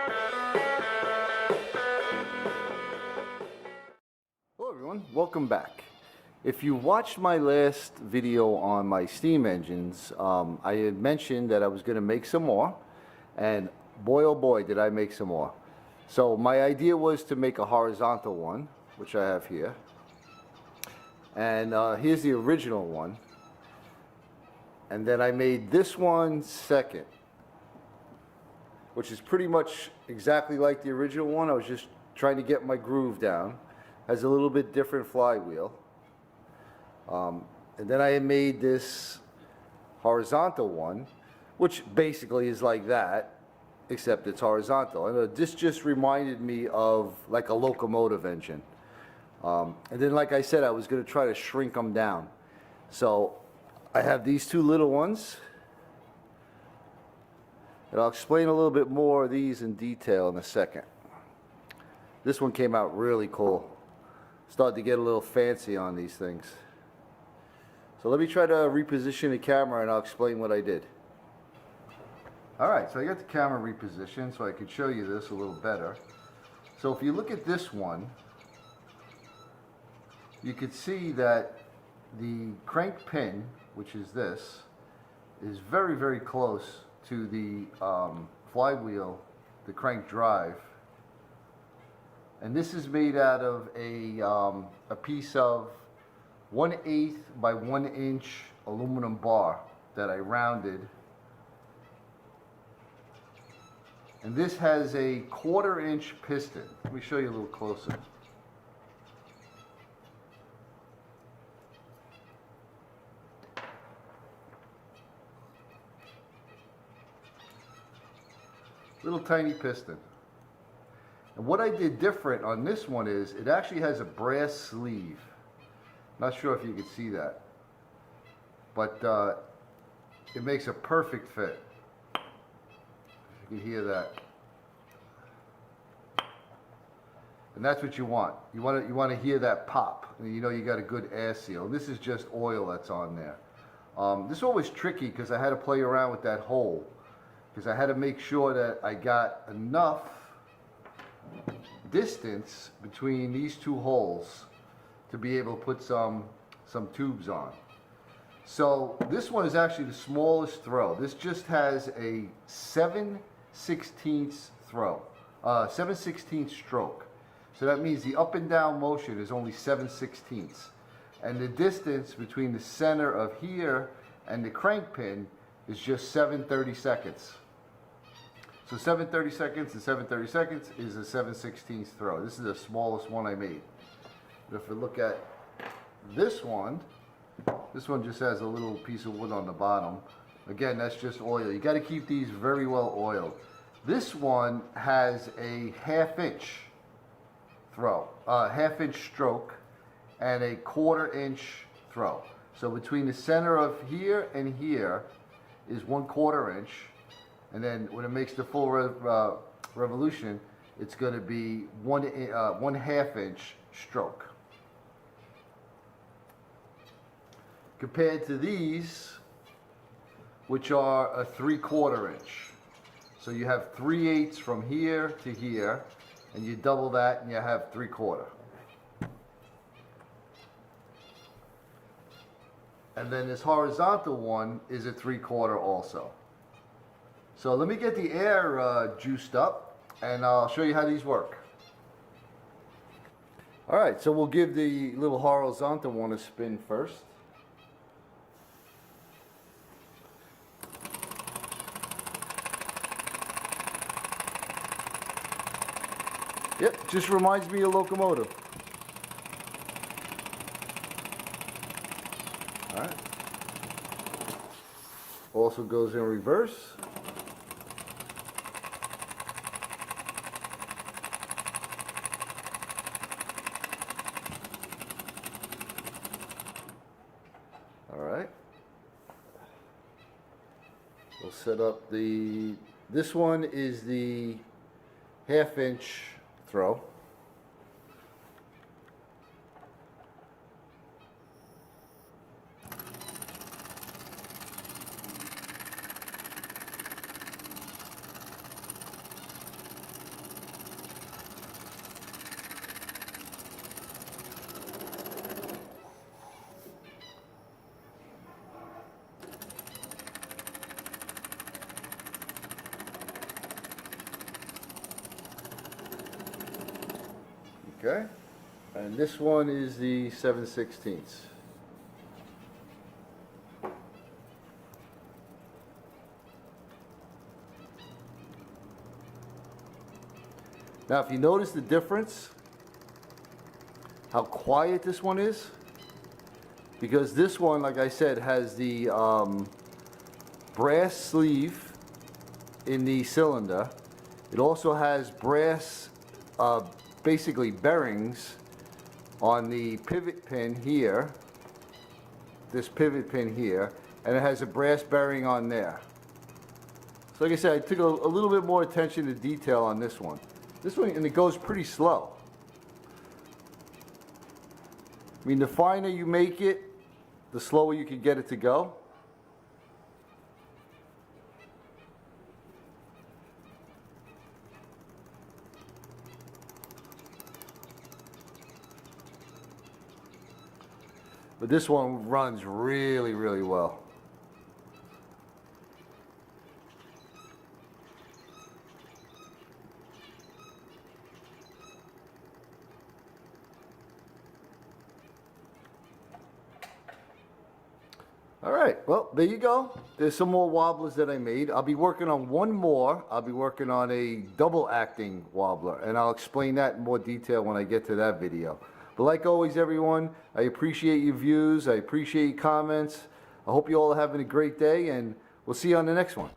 Hello everyone, welcome back. If you watched my last video on my steam engines, I had mentioned that I was going to make some more, and boy oh boy did I make some more. So my idea was to make a horizontal one, which I have here, and here's the original one, and then I made this one second, which is pretty much exactly like the original one. I was just trying to get my groove down. Has a little bit different flywheel. And then I made this horizontal one, which basically is like that, except it's horizontal. And this just reminded me of like a locomotive engine. And then, like I said, I was going to try to shrink them down. So I have these two little ones. And I'll explain a little bit more of these in detail in a second. This one came out really cool. Started to get a little fancy on these things. So let me try to reposition the camera and I'll explain what I did. Alright, so I got the camera repositioned so I can show you this a little better. So if you look at this one, you can see that the crank pin, which is this, is very, very close to the flywheel, the crank drive. And this is made out of a piece of 1/8 by 1 inch aluminum bar that I rounded. And this has a 1/4 inch piston. Let me show you a little closer. Little tiny piston. And what I did different on this one is it actually has a brass sleeve. Not sure if you can see that, but it makes a perfect fit. You can hear that, and that's what you want. You want to hear that pop. And you know you got a good air seal. This is just oil that's on there. This one was tricky because I had to play around with that hole because I had to make sure that I got enough distance between these two holes to be able to put some tubes on. So this one is actually the smallest throw. This just has a 7/16 throw, 7/16 stroke. So that means the up and down motion is only 7/16, and the distance between the center of here and the crank pin is just 7/32. So 7/32 and 7/32 is a 7/16 throw. This is the smallest one I made. But if we look at this one just has a little piece of wood on the bottom. Again, that's just oil. You got to keep these very well oiled. This one has a 1/2 inch throw, 1/2 inch stroke, and a 1/4 inch throw. So between the center of here and here is 1/4 inch. And then when it makes the full revolution, it's going to be 1/2 inch stroke. Compared to these, which are a 3/4 inch. So you have 3/8 from here to here, and you double that and you have 3/4. And then this horizontal one is a 3/4 also. So let me get the air juiced up and I'll show you how these work. Alright, so we'll give the little horizontal one a spin first. Yep, just reminds me of a locomotive. Alright. Also goes in reverse. Alright. We'll set up this one is the 1/2 inch throw. Okay, and this one is the 7/16. Now if you notice the difference, how quiet this one is, because this one, like I said, has the brass sleeve in the cylinder. It also has brass basically bearings on the pivot pin here, this pivot pin here, and it has a brass bearing on there. So like I said, I took a little bit more attention to detail on this one. This one, and it goes pretty slow. I mean, the finer you make it, the slower you can get it to go. But this one runs really, really well. All right, well, there you go. There's some more wobblers that I made. I'll be working on one more. I'll be working on a double acting wobbler, and I'll explain that in more detail when I get to that video. But like always, everyone, I appreciate your views. I appreciate your comments. I hope you all are having a great day, and we'll see you on the next one.